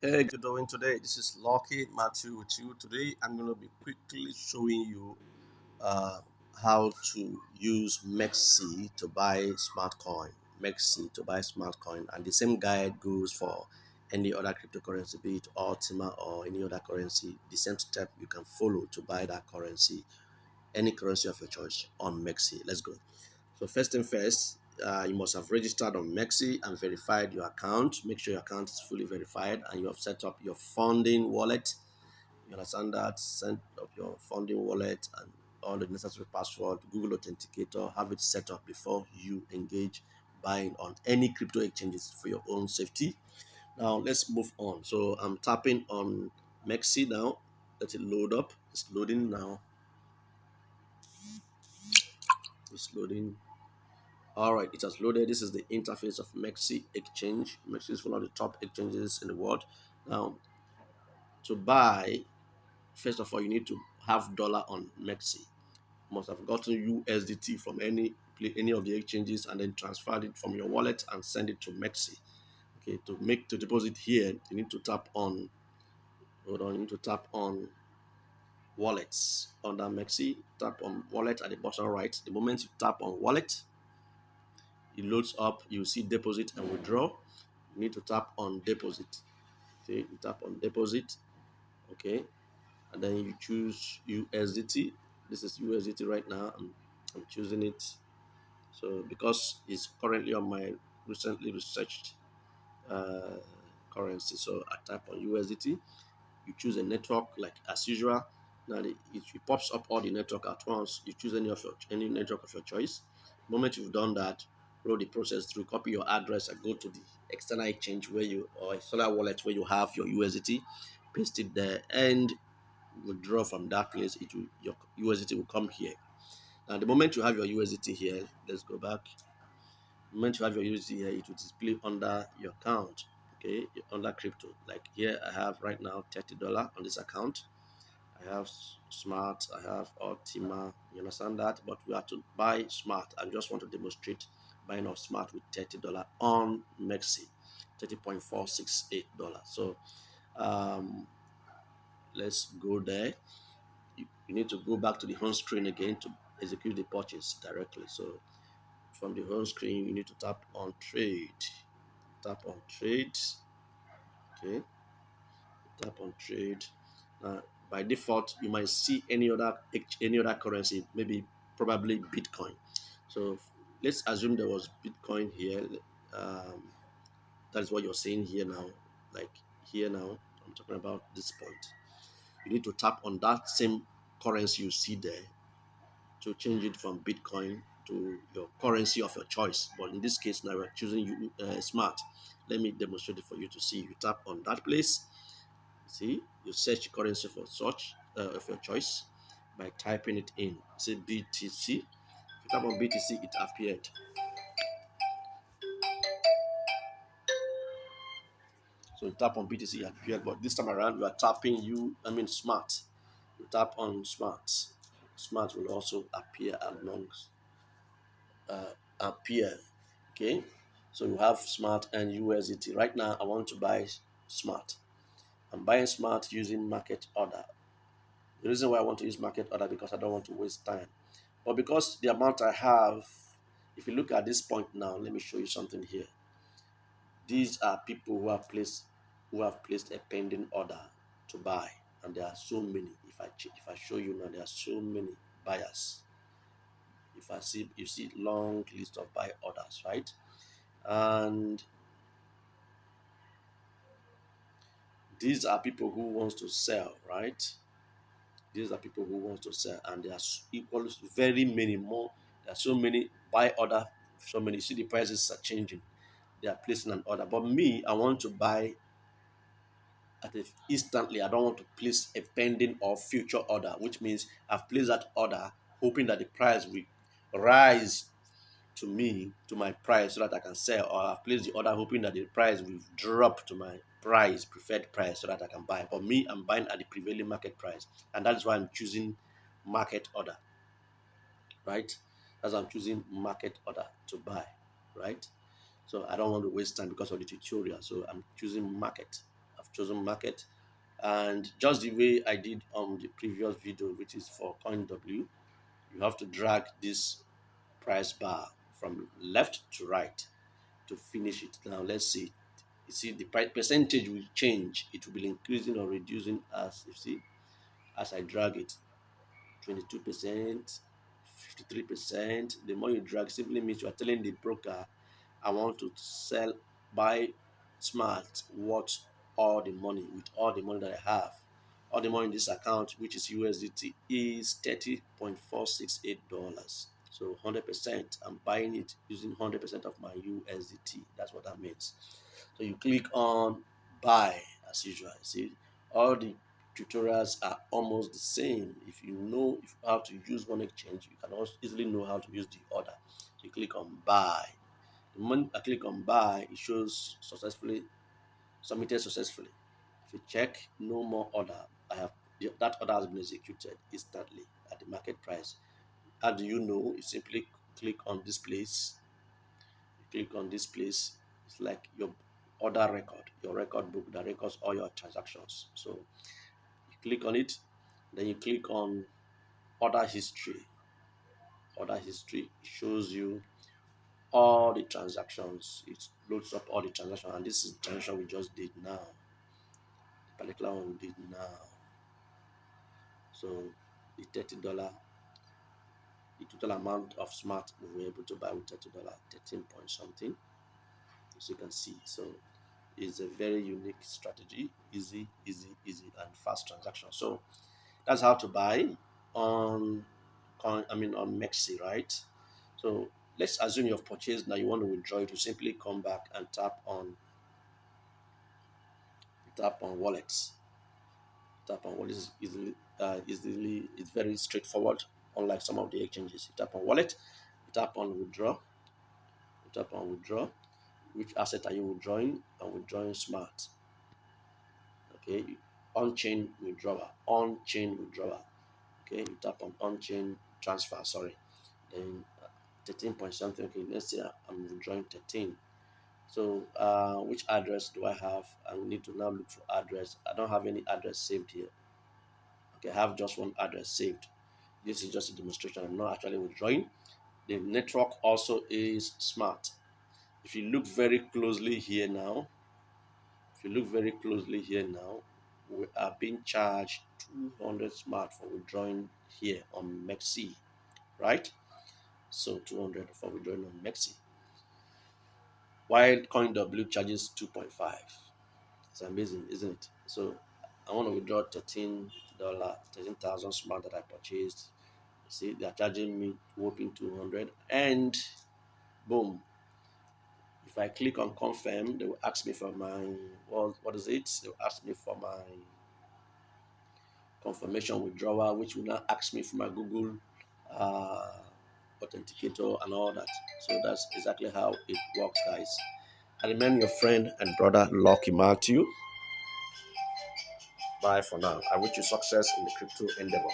Hey, good doing today? This is Lucky Matthew with you. Today, I'm going to be quickly showing you uh, how to use Mexc to buy Smartcoin. Mexc to buy Smartcoin, and the same guide goes for any other cryptocurrency, be it Ultima or any other currency. The same step you can follow to buy that currency, any currency of your choice on Mexc. Let's go. So first thing first, you must have registered on Mexi and verified your account. Make sure your account is fully verified and you have set up your funding wallet. You understand that? Set up your funding wallet and all the necessary password, Google Authenticator, have it set up before you engage buying on any crypto exchanges for your own safety. Now let's move on. So I'm tapping on Mexi now. Let it load up. It's loading now. It's loading. All right, it has loaded. This is the interface of Mexi Exchange. Mexi is one of the top exchanges in the world. Now, to buy, first of all, you need to have dollar on Mexi. You must have gotten USDT from any of the exchanges and then transferred it from your wallet and send it to Mexi. Okay, to deposit here, you need to tap on. Hold on, you need to tap on wallets under Mexi. Tap on wallet at the bottom right. The moment you tap on wallet, it loads up. You see deposit and withdraw. You need to tap on deposit. Okay, you tap on deposit. Okay, and then you choose USDT. This is USDT right now. I'm choosing it. So because it's currently on my recently researched uh, currency, so I type on USDT. You choose a network like as usual. Now it pops up all the network at once. You choose any network of your choice. The moment you've done that, roll the process through, copy your address and go to the external exchange where you or a solar wallet where you have your USDT, paste it there and withdraw from that place. Your USDT will come here. Now the moment you have your USDT here, let's go back. The moment you have your USDT here, it will display under your account. Okay, under crypto. Like here I have right now $30 on this account. I have Smart, I have Ultima, you understand that? But we have to buy Smart. I just want to demonstrate buying of Smart with $30 on Mexi, $30.468. So um, let's go there. You need to go back to the home screen again to execute the purchase directly. So from the home screen, you need to tap on trade. Tap on trade. Okay. Tap on trade. By default, you might see any other currency, maybe probably Bitcoin. So let's assume there was Bitcoin here. Um, that is what you're saying here now. Like here now, I'm talking about this point. You need to tap on that same currency you see there to change it from Bitcoin to your currency of your choice. But in this case, now we're choosing Smart. Let me demonstrate it for you to see. You tap on that place. See, you search currency for such of your choice by typing it in. Say BTC. If you tap on BTC, it appeared. So you tap on BTC, it appeared. But this time around, you are tapping Smart. You tap on Smart. Smart will also appear appear. Okay, so you have Smart and USDT. Right now, I want to buy Smart. I'm buying Smart using market order. The reason why I want to use market order because I don't want to waste time. But because the amount I have, if you look at this point now, let me show you something here. These are people who have placed a pending order to buy, and there are so many. If I show you now, there are so many buyers. If I see you see long list of buy orders, right? And these are people who wants to sell, right? These are people who wants to sell, and there are equal very many more. There are so many buy order, so many. See the prices are changing. They are placing an order, but me, I want to buy instantly. I don't want to place a pending or future order, which means I've placed that order hoping that the price will rise to my price so that I can sell, or I've placed the order hoping that the price will drop to my preferred price so that I can buy. But me, I'm buying at the prevailing market price, and that is why I'm choosing market order, right? As I'm choosing market order to buy, right? So I don't want to waste time because of the tutorial. So I'm choosing market. chosen market. And just the way I did on the previous video, which is for CoinW, you have to drag this price bar from left to right to finish it. Now let's see. You see the price percentage will change. It will be increasing or reducing as you see as I drag it. 22%, 53%. The more you drag simply means you are telling the broker, I want to sell, buy smart, what all the money, with all the money that I have. All the money in this account, which is USDT, is $30.468. So 100%, I'm buying it using 100% of my USDT. That's what that means. So you click on buy as usual. See, all the tutorials are almost the same. If you know how to use one exchange, you can also easily know how to use the other. So you click on buy. The moment I click on buy, it shows successfully submitted successfully. If you check no more order, I have that order has been executed instantly at the market price. How do you know? You simply click on this place. You click on this place. It's like your order record, your record book that records all your transactions. So you click on it, then you click on order history. Order history shows you all the transactions. It loads up all the transactions, and this is the transaction we just did now. The particular one we did now. So the $30, the total amount of smart we were able to buy with $30, 13 point something, as you can see. So it's a very unique strategy, easy, and fast transaction. So that's how to buy on on Mexc, right? So let's assume you've purchased, now you want to withdraw it. You simply come back and tap on wallets. Tap on wallet is easily, it's very straightforward, unlike some of the exchanges. You tap on wallet, you tap on withdraw, which asset are you withdrawing? I'm withdrawing smart. Okay, on-chain withdrawal, okay, you tap on on-chain transfer, sorry, then 13 point something. Okay, let's say I'm withdrawing 13. So which address do I have? I need to now look for address. I don't have any address saved here. Okay, I have just one address saved. This is just a demonstration. I'm not actually withdrawing. The network also is smart. If you look very closely here now, we are being charged 200 smart for withdrawing here on Mexc, right? So 200 for withdrawing on Mexc. While CoinW charges 2.5. It's amazing, isn't it? So I want to withdraw $13, 13,000 smart that I purchased. See, they are charging me whopping 200, and boom. If I click on confirm, they will ask me for my what is it? They will ask me for my confirmation withdrawal, which will now ask me for my Google uh, authenticator and all that. So that's exactly how it works, guys. I remain your friend and brother, Lucky Matthew. Bye for now. I wish you success in the crypto endeavor.